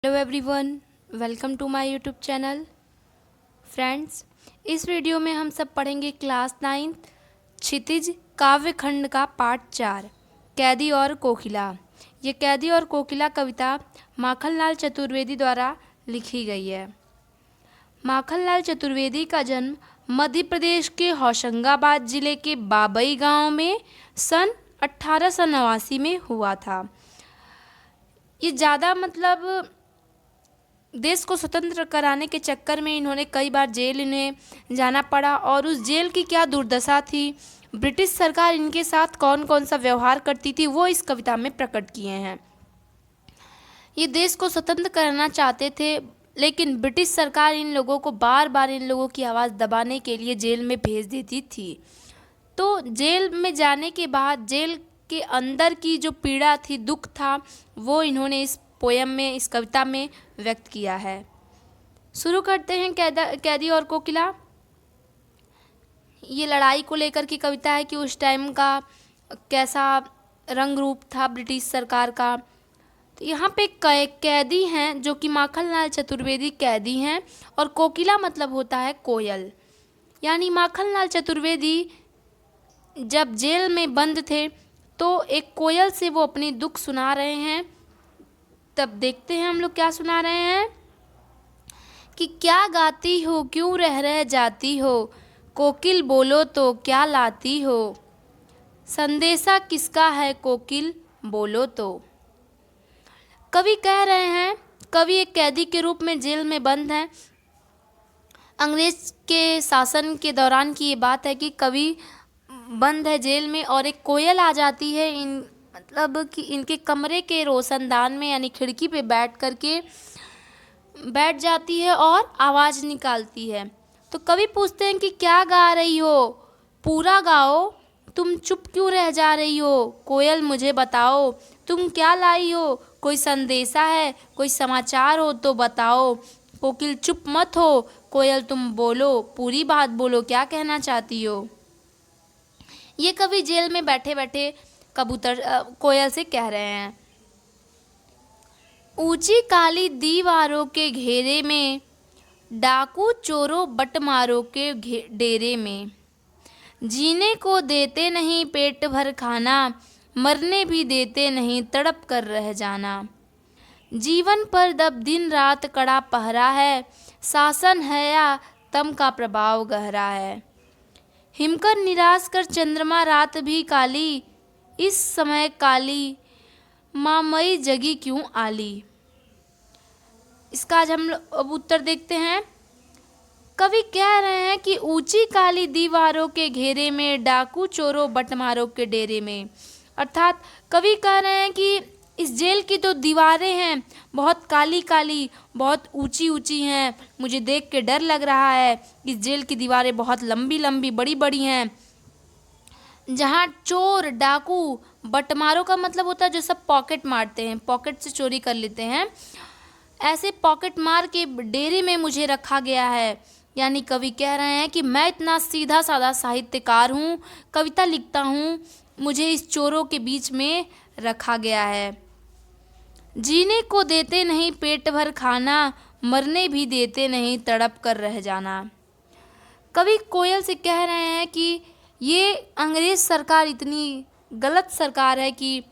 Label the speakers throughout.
Speaker 1: Hello everyone, welcome to my YouTube channel. Friends, इस video में हम सब पढ़ेंगे क्लास 9 क्षितिज काव्य खंड का पार्ट 4 कैदी और कोकिला। ये कैदी और कोकिला कविता माखनलाल चतुर्वेदी द्वारा लिखी गई है। माखनलाल चतुर्वेदी का जन्म मध्य प्रदेश के होशंगाबाद जिले के बाबई गांव में सन 1889 में हुआ था। ये ज़्यादा देश को स्वतंत्र कराने के चक्कर में इन्होंने कई बार जेल इन्हें जाना पड़ा और उस जेल की क्या दुर्दशा थी, ब्रिटिश सरकार इनके साथ कौन कौन सा व्यवहार करती थी, वो इस कविता में प्रकट किए हैं। ये देश को स्वतंत्र करना चाहते थे, लेकिन ब्रिटिश सरकार इन लोगों को बार बार इन लोगों की आवाज़ दबाने के लिए जेल में भेज देती थी। तो जेल में जाने के बाद जेल के अंदर की जो पीड़ा थी, दुख था, वो इन्होंने इस पोयम में, इस कविता में व्यक्त किया है। शुरू करते हैं कैदी और कोकिला। ये लड़ाई को लेकर की कविता है कि उस टाइम का कैसा रंग रूप था ब्रिटिश सरकार का। तो यहाँ पे कैदी हैं जो कि माखनलाल चतुर्वेदी कैदी हैं, और कोकिला मतलब होता है कोयल। यानी माखनलाल चतुर्वेदी जब जेल में बंद थे तो एक कोयल से वो अपनी दुख सुना रहे हैं। तब देखते हैं हम लोग क्या सुना रहे हैं कि क्या गाती हो, क्यों रह जाती हो, कोकिल बोलो तो क्या लाती हो, संदेशा किसका है कोकिल बोलो तो। कवि कह रहे हैं, कवि एक कैदी के रूप में जेल में बंद है। अंग्रेज के शासन के दौरान की ये बात है कि कवि बंद है जेल में और एक कोयल आ जाती है कि इनके कमरे के रोशनदान में, यानी खिड़की पे बैठ जाती है और आवाज़ निकालती है। तो कवि पूछते हैं कि क्या गा रही हो, पूरा गाओ, तुम चुप क्यों रह जा रही हो, कोयल मुझे बताओ, तुम क्या लाई हो, कोई संदेशा है, कोई समाचार हो तो बताओ, कोकिल चुप मत हो, कोयल तुम बोलो, पूरी बात बोलो, क्या कहना चाहती हो। ये कवि जेल में बैठे बैठे कोयल से कह रहे हैं। ऊंची काली दीवारों के घेरे में, डाकू चोरों बटमारों के डेरे में, जीने को देते नहीं पेट भर खाना, मरने भी देते नहीं तड़प कर रह जाना, जीवन पर दब दिन रात कड़ा पहरा है, शासन है या तम का प्रभाव गहरा है, हिमकर निराश कर चंद्रमा रात भी काली, इस समय काली मामई जगी क्यों आली। इसका आज हम अब उत्तर देखते हैं। कवि कह रहे हैं कि ऊंची काली दीवारों के घेरे में, डाकू चोरों बटमारों के डेरे में, अर्थात कवि कह रहे हैं कि इस जेल की तो दीवारें हैं बहुत काली काली, बहुत ऊंची ऊंची हैं, मुझे देख के डर लग रहा है। इस जेल की दीवारें बहुत लंबी लंबी बड़ी बड़ी हैं, जहाँ चोर डाकू, बटमारों का मतलब होता है जो सब पॉकेट मारते हैं, पॉकेट से चोरी कर लेते हैं, ऐसे पॉकेट मार के डेरे में मुझे रखा गया है। यानी कवि कह रहे हैं कि मैं इतना सीधा साधा साहित्यकार हूँ, कविता लिखता हूँ, मुझे इस चोरों के बीच में रखा गया है। जीने को देते नहीं पेट भर खाना, मरने भी देते नहीं तड़प कर रह जाना। कवि कोयल से कह रहे हैं कि ये अंग्रेज सरकार इतनी गलत सरकार है कि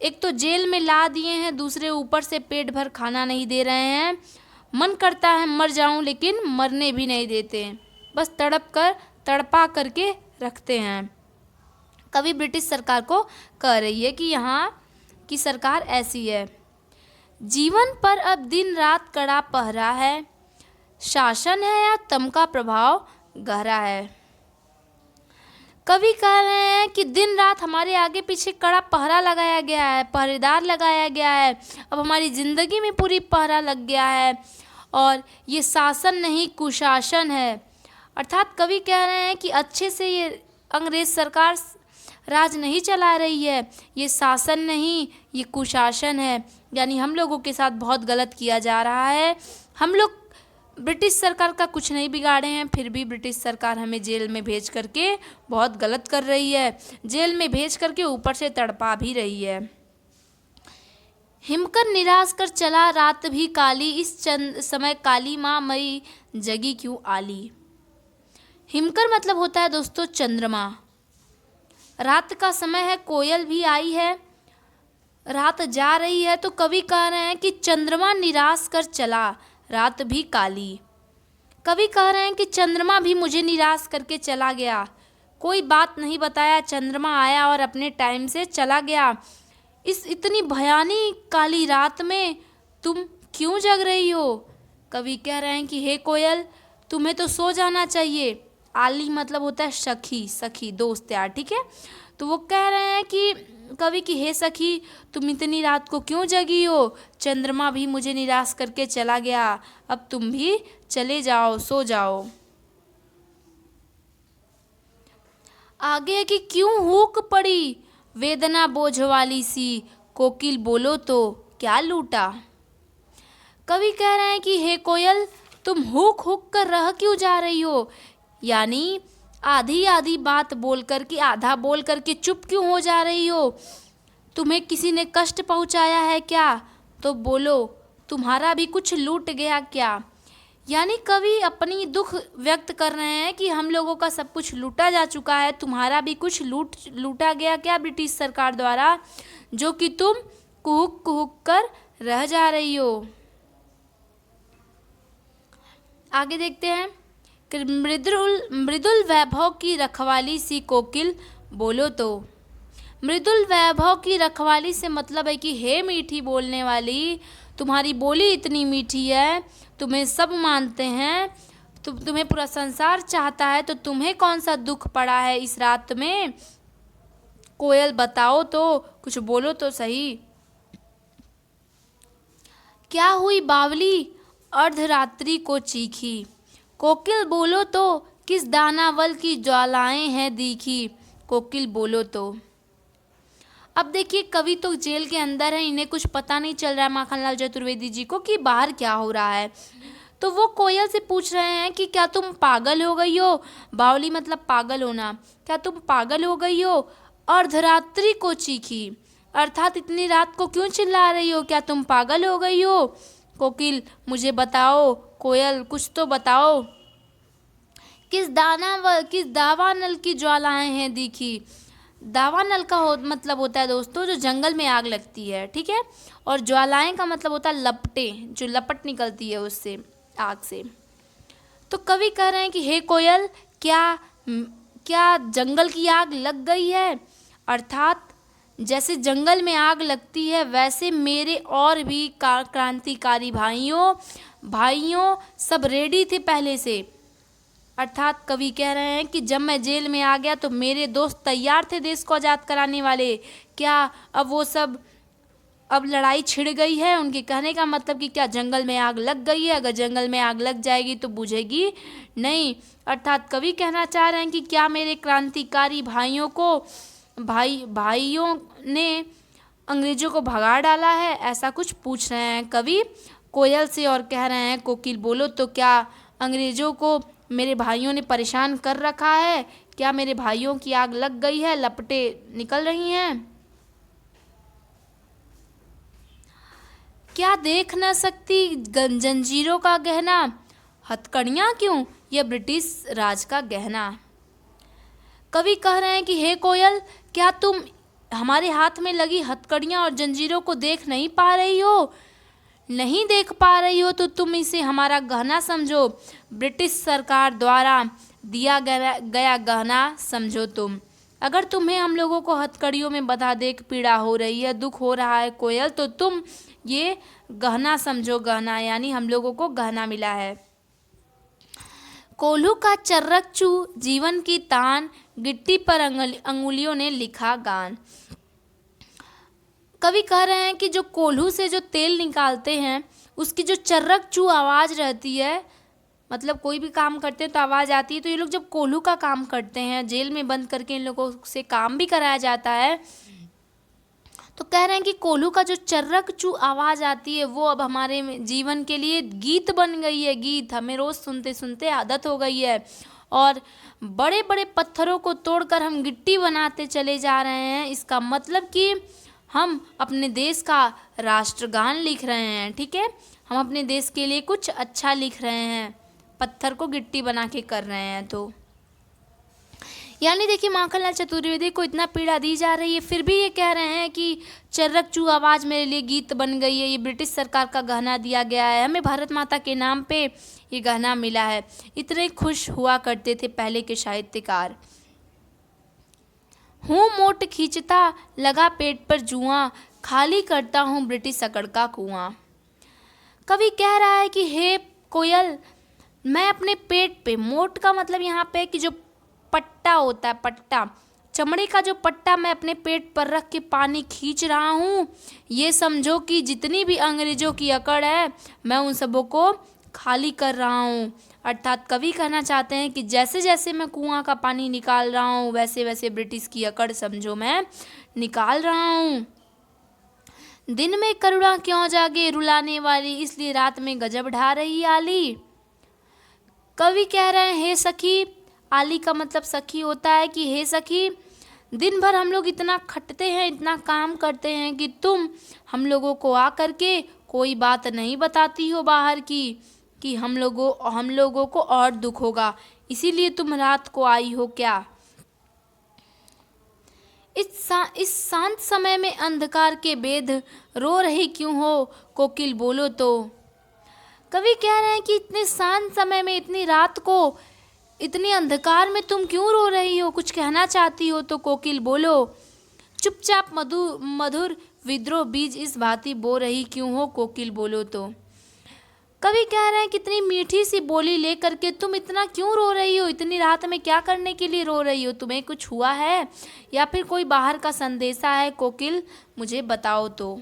Speaker 1: एक तो जेल में ला दिए हैं, दूसरे ऊपर से पेट भर खाना नहीं दे रहे हैं, मन करता है मर जाऊं लेकिन मरने भी नहीं देते, बस तड़पा करके रखते हैं। कवि ब्रिटिश सरकार को कह रही है कि यहाँ की सरकार ऐसी है। जीवन पर अब दिन रात कड़ा पहरा है, शासन है या तम का प्रभाव गहरा है। कवि कह रहे हैं कि दिन रात हमारे आगे पीछे कड़ा पहरा लगाया गया है, पहरेदार लगाया गया है, अब हमारी ज़िंदगी में पूरी पहरा लग गया है, और ये शासन नहीं कुशासन है। अर्थात कवि कह रहे हैं कि अच्छे से ये अंग्रेज सरकार राज नहीं चला रही है, ये शासन नहीं, ये कुशासन है। यानी हम लोगों के साथ बहुत गलत किया जा रहा है। हम लोग ब्रिटिश सरकार का कुछ नहीं बिगाड़े हैं, फिर भी ब्रिटिश सरकार हमें जेल में भेज करके बहुत गलत कर रही है, जेल में भेज करके ऊपर से तड़पा भी रही है। हिमकर निराश कर चला रात भी काली, इस चंद समय काली माँ मई जगी क्यों आली। हिमकर मतलब होता है दोस्तों चंद्रमा। रात का समय है, कोयल भी आई है, रात जा रही है, तो कवि कह रहे हैं कि चंद्रमा निराश कर चला रात भी काली। कवि कह रहे हैं कि चंद्रमा भी मुझे निराश करके चला गया, कोई बात नहीं बताया, चंद्रमा आया और अपने टाइम से चला गया। इस इतनी भयानी काली रात में तुम क्यों जग रही हो। कवि कह रहे हैं कि हे कोयल, तुम्हें तो सो जाना चाहिए। आली मतलब होता है सखी, सखी दोस्त यार, ठीक है। तो वो कह रहे हैं कि कवि की हे सखी, तुम इतनी रात को क्यों जगी हो, चंद्रमा भी मुझे निराश करके चला गया, अब तुम भी चले जाओ, सो जाओ। आगे है कि क्यों हुक पड़ी वेदना बोझ वाली सी, कोकिल बोलो तो क्या लूटा। कवि कह रहे हैं कि हे कोयल, तुम हुक हुक कर रह क्यों जा रही हो, यानी आधी आधी बात बोल कर के, आधा बोल कर के चुप क्यों हो जा रही हो। तुम्हें किसी ने कष्ट पहुंचाया है क्या, तो बोलो तुम्हारा भी कुछ लूट गया क्या। यानी कवि अपनी दुख व्यक्त कर रहे हैं कि हम लोगों का सब कुछ लूटा जा चुका है, तुम्हारा भी कुछ लूटा गया क्या ब्रिटिश सरकार द्वारा, जो कि तुम कुहुक कुहुक कर रह जा रही हो। आगे देखते हैं कि मृदुल मृदुल वैभव की रखवाली सी कोकिल बोलो तो। मृदुल वैभव की रखवाली से मतलब है कि हे मीठी बोलने वाली, तुम्हारी बोली इतनी मीठी है, तुम्हें सब मानते हैं, तुम्हें पूरा संसार चाहता है, तो तुम्हें कौन सा दुख पड़ा है इस रात में। कोयल बताओ तो, कुछ बोलो तो सही। क्या हुई बावली अर्धरात्रि को चीखी, कोकिल बोलो तो किस दानावल की ज्वालाएं हैं दीखी, कोकिल बोलो तो। अब देखिए कवि तो जेल के अंदर है, इन्हें कुछ पता नहीं चल रहा है माखनलाल चतुर्वेदी जी को कि बाहर क्या हो रहा है। तो वो कोयल से पूछ रहे हैं कि क्या तुम पागल हो गई हो, बावली मतलब पागल होना, क्या तुम पागल हो गई हो, अर्धरात्रि को चीखी, अर्थात इतनी रात को क्यों चिल्ला रही हो, क्या तुम पागल हो गई हो। कोकिल मुझे बताओ, कोयल कुछ तो बताओ, किस दावानल की ज्वालाएं हैं दिखी। दावानल का मतलब होता है दोस्तों जो जंगल में आग लगती है, ठीक है, और ज्वालाएं का मतलब होता है लपटें, जो लपट निकलती है उससे, आग से। तो कवि कह रहे हैं कि हे कोयल, क्या जंगल की आग लग गई है, अर्थात जैसे जंगल में आग लगती है वैसे मेरे और भी क्रांतिकारी भाइयों सब रेडी थे पहले से। अर्थात कवि कह रहे हैं कि जब मैं जेल में आ गया तो मेरे दोस्त तैयार थे देश को आज़ाद कराने वाले, क्या अब वो सब, अब लड़ाई छिड़ गई है। उनके कहने का मतलब कि क्या जंगल में आग लग गई है, अगर जंगल में आग लग जाएगी तो बुझेगी नहीं। अर्थात कवि कहना चाह रहे हैं कि क्या मेरे क्रांतिकारी भाइयों ने अंग्रेजों को भगा डाला है, ऐसा कुछ पूछ रहे हैं कवि कोयल से, और कह रहे हैं कोकिल बोलो तो क्या अंग्रेजों को मेरे भाइयों ने परेशान कर रखा है, क्या मेरे भाइयों की आग लग गई है, लपटें निकल रही हैं। क्या देख न सकती जंजीरों का गहना, हथकड़ियाँ क्यों यह ब्रिटिश राज का गहना। कवि कह रहे हैं कि हे कोयल, क्या तुम हमारे हाथ में लगी हथकड़ियाँ और जंजीरों को देख नहीं पा रही हो, नहीं देख पा रही हो तो तुम इसे हमारा गहना समझो, ब्रिटिश सरकार द्वारा दिया गया गहना समझो तुम। अगर तुम्हें हम लोगों को हथकड़ियों में बंधा देख पीड़ा हो रही है, दुख हो रहा है कोयल, तो तुम ये गहना समझो, गहना यानी हम लोगों को गहना मिला है। कोल्हू का चर्रक चू जीवन की तान, गिट्टी पर अंगुलियों ने लिखा गान। कवि कह रहे हैं कि जो कोल्हू से जो तेल निकालते हैं उसकी जो चर्रक चू आवाज़ रहती है, मतलब कोई भी काम करते हैं तो आवाज़ आती है, तो ये लोग जब कोल्हू का काम करते हैं, जेल में बंद करके इन लोगों से काम भी कराया जाता है, तो कह रहे हैं कि कोल्हू का जो चर्रक चू आवाज़ आती है वो अब हमारे जीवन के लिए गीत बन गई है। गीत हमें रोज़ सुनते सुनते आदत हो गई है, और बड़े बड़े पत्थरों को तोड़कर हम गिट्टी बनाते चले जा रहे हैं। इसका मतलब कि हम अपने देश का राष्ट्रगान लिख रहे हैं, ठीक है, हम अपने देश के लिए कुछ अच्छा लिख रहे हैं, पत्थर को गिट्टी बना के कर रहे हैं। तो यानी देखिए माखनलाल चतुर्वेदी को इतना पीड़ा दी जा रही है, फिर भी ये कह रहे हैं कि चर्रकचू आवाज़ मेरे लिए गीत बन गई है, ये ब्रिटिश सरकार का गहना दिया गया है, हमें भारत माता के नाम पे ये गहना मिला है। इतने खुश हुआ करते थे पहले के साहित्यकार। हूँ मोट खींचता लगा पेट पर जुआं, खाली करता हूँ ब्रिटिश अकड़ का कुआं। कवि कह रहा है कि हे कोयल, मैं अपने पेट पे, मोट का मतलब यहाँ पे कि जो पट्टा होता है, पट्टा, चमड़े का जो पट्टा मैं अपने पेट पर रख के पानी खींच रहा हूँ। ये समझो कि जितनी भी अंग्रेजों की अकड़ है मैं उन सबों को खाली कर रहा हूँ। अर्थात कवि कहना चाहते हैं कि जैसे जैसे मैं कुआं का पानी निकाल रहा हूँ वैसे वैसे ब्रिटिश की अकड़ समझो मैं निकाल रहा हूँ। दिन में करुणा क्यों जागे रुलाने वाली, इसलिए रात में गजब ढा रही आली। कवि कह रहे हैं हे सखी, आली का मतलब सखी होता है, कि हे सखी दिन भर हम लोग इतना खटते हैं, इतना काम करते हैं कि तुम हम लोगों को आकर के कोई बात नहीं बताती हो बाहर की, कि हम लोगों को और दुख होगा, इसीलिए तुम रात को आई हो क्या। इस शांत समय में अंधकार के भेद रो रही क्यों हो, कोकिल बोलो तो। कवि कह रहे हैं कि इतने शांत समय में, इतनी रात को, इतनी अंधकार में तुम क्यों रो रही हो, कुछ कहना चाहती हो तो कोकिल बोलो। चुपचाप मधुर विद्रोह बीज इस भांति बो रही क्यों हो, कोकिल बोलो तो। कवि कह रहे हैं कितनी मीठी सी बोली लेकर के तुम इतना क्यों रो रही हो, इतनी रात में क्या करने के लिए रो रही हो, तुम्हें कुछ हुआ है या फिर कोई बाहर का संदेशा है, कोकिल मुझे बताओ तो।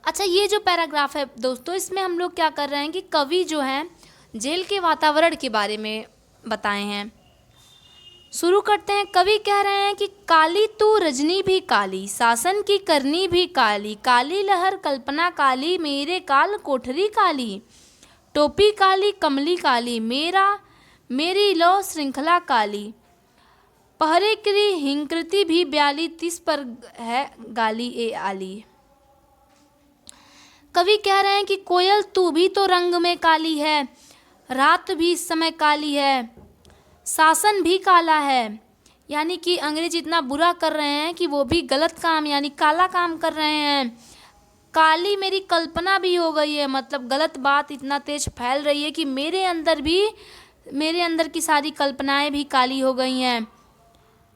Speaker 1: अच्छा, ये जो पैराग्राफ है दोस्तों, इसमें हम लोग क्या कर रहे हैं कि कवि जो है जेल के वातावरण के बारे में बताए हैं। शुरू करते हैं। कवि कह रहे हैं कि काली तू रजनी भी काली, शासन की करनी भी काली, काली लहर कल्पना काली, मेरे काल कोठरी काली, टोपी काली कमली काली, मेरी लो श्रृंखला काली, पहरे की हिंकृति भी ब्याली, तिस पर है गाली ए आली। कवि कह रहे हैं कि कोयल तू भी तो रंग में काली है, रात भी इस समय काली है, शासन भी काला है, यानी कि अंग्रेज इतना बुरा कर रहे हैं कि वो भी गलत काम यानी काला काम कर रहे हैं। काली मेरी कल्पना भी हो गई है, मतलब गलत बात इतना तेज फैल रही है कि मेरे अंदर की सारी कल्पनाएं भी काली हो गई हैं।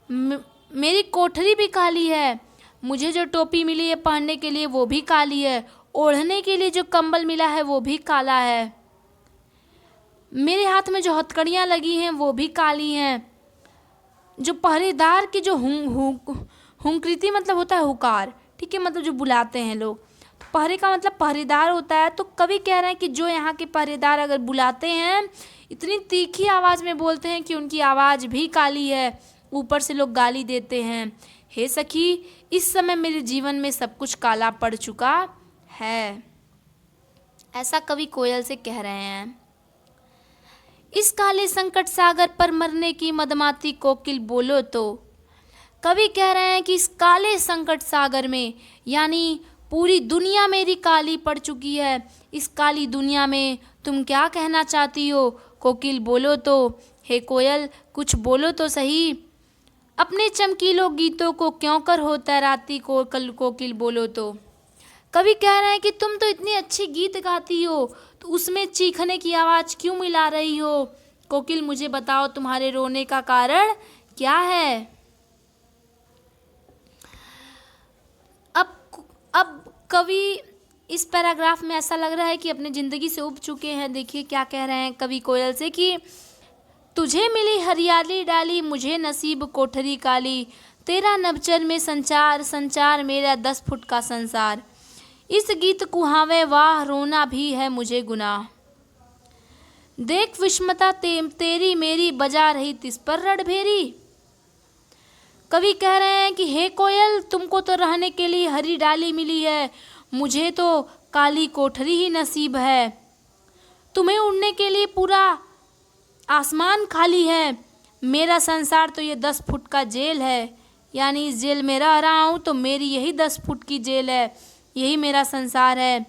Speaker 1: मेरी कोठरी भी काली है, मुझे जो टोपी मिली है पहनने के लिए वो भी काली है, ओढ़ने के लिए जो कंबल मिला है वो भी काला है, मेरे हाथ में जो हथकड़ियाँ लगी हैं वो भी काली हैं, जो पहरेदार की जो हुंकृति मतलब होता है हुकार, ठीक है, मतलब जो बुलाते हैं लोग, पहरे का मतलब पहरेदार होता है। तो कवि कह रहे हैं कि जो यहाँ के पहरेदार अगर बुलाते हैं इतनी तीखी आवाज़ में बोलते हैं कि उनकी आवाज़ भी काली है, ऊपर से लोग गाली देते हैं। हे सखी, इस समय मेरे जीवन में सब कुछ काला पड़ चुका है, ऐसा कवि कोयल से कह रहे हैं। इस काले संकट सागर पर मरने की मदमाती कोकिल बोलो तो। कवि कह रहे हैं कि इस काले संकट सागर में, यानी पूरी दुनिया मेरी काली पड़ चुकी है, इस काली दुनिया में तुम क्या कहना चाहती हो, कोकिल बोलो तो। हे कोयल कुछ बोलो तो सही, अपने चमकीलों गीतों को क्यों कर हो तैराती, कोकिल बोलो तो। कवि कह रहे हैं कि तुम तो इतनी अच्छी गीत गाती हो तो उसमें चीखने की आवाज़ क्यों मिला रही हो, कोकिल मुझे बताओ तुम्हारे रोने का कारण क्या है। अब कवि इस पैराग्राफ में ऐसा लग रहा है कि अपनी ज़िंदगी से उब चुके हैं। देखिए क्या कह रहे हैं कवि कोयल से कि तुझे मिली हरियाली डाली, मुझे नसीब कोठरी काली, तेरा नभचर में संचार मेरा 10 फुट का संसार, इस गीत कुहावे वाह रोना भी है मुझे गुनाह, देख विषमता तेरी मेरी बजा रही तिस पर रणभेरी। कवि कह रहे हैं कि हे कोयल, तुमको तो रहने के लिए हरी डाली मिली है, मुझे तो काली कोठरी ही नसीब है, तुम्हें उड़ने के लिए पूरा आसमान खाली है, मेरा संसार तो ये 10 फुट का जेल है, यानी इस जेल में रह रहा हूँ तो मेरी यही 10 फुट की जेल है, यही मेरा संसार है।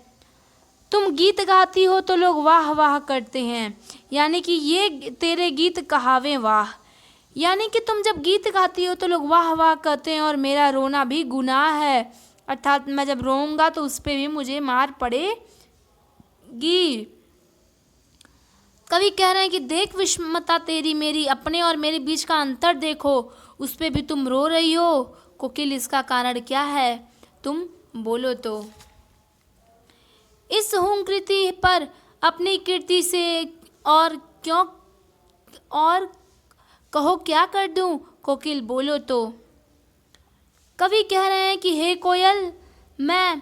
Speaker 1: तुम गीत गाती हो तो लोग वाह वाह करते हैं, यानी कि ये तेरे गीत कहावे वाह। यानी कि तुम जब गीत गाती हो तो लोग वाह वाह करते हैं और मेरा रोना भी गुनाह है, अर्थात मैं जब रोऊंगा तो उस पे भी मुझे मार पड़ेगी। कवि कह रहे हैं कि देख विषमता तेरी मेरी, अपने और मेरे बीच का अंतर देखो, उस पे भी तुम रो रही हो। कोकिल इसका कारण क्या है, तुम बोलो तो। इस हुंकृति पर अपनी कीर्ति से और क्यों और कहो क्या कर दूं, कोकिल बोलो तो। कवि कह रहे हैं कि हे कोयल, मैं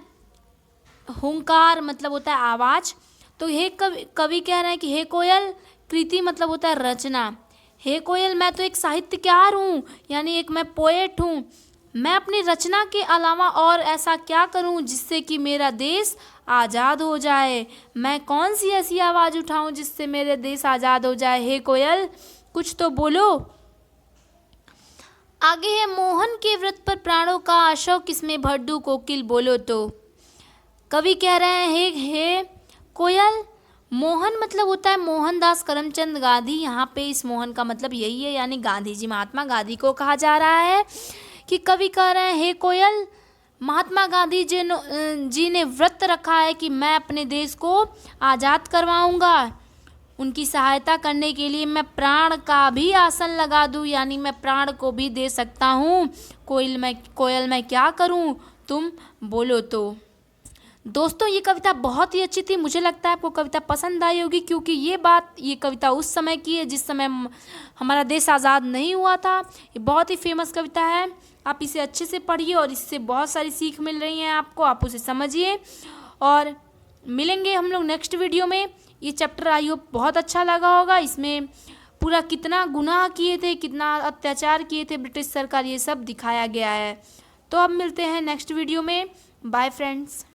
Speaker 1: हुंकार मतलब होता है आवाज़, तो हे कवि कह रहे हैं कि हे कोयल, कृति मतलब होता है रचना। हे कोयल, मैं तो एक साहित्यकार हूँ, यानी एक मैं पोएट हूँ। मैं अपनी रचना के अलावा और ऐसा क्या करूँ जिससे कि मेरा देश आज़ाद हो जाए। मैं कौन सी ऐसी आवाज़ उठाऊँ जिससे मेरे देश आज़ाद हो जाए। हे कोयल, कुछ तो बोलो। आगे है मोहन के व्रत पर प्राणों का आशव किसमें भर दूं, कोकिल बोलो तो। कवि कह रहे हैं हे कोयल, मोहन मतलब होता है मोहनदास करमचंद गांधी। यहाँ पे इस मोहन का मतलब यही है, यानी गांधी जी, महात्मा गांधी को कहा जा रहा है। कि कवि कह रहे हैं हे कोयल, महात्मा गांधी जी ने व्रत रखा है कि मैं अपने देश को आज़ाद करवाऊंगा। उनकी सहायता करने के लिए मैं प्राण का भी आसन लगा दूं, यानी मैं प्राण को भी दे सकता हूँ। कोयल मैं क्या करूँ, तुम बोलो तो। दोस्तों, ये कविता बहुत ही अच्छी थी, मुझे लगता है आपको कविता पसंद आई होगी, क्योंकि ये कविता उस समय की है जिस समय हमारा देश आज़ाद नहीं हुआ था। ये बहुत ही फेमस कविता है, आप इसे अच्छे से पढ़िए और इससे बहुत सारी सीख मिल रही है आपको, आप उसे समझिए। और मिलेंगे हम लोग नेक्स्ट वीडियो में। ये चैप्टर आई होप बहुत अच्छा लगा होगा। इसमें पूरा कितना गुनाह किए थे, कितना अत्याचार किए थे ब्रिटिश सरकार, ये सब दिखाया गया है। तो अब मिलते हैं नेक्स्ट वीडियो में। Bye friends.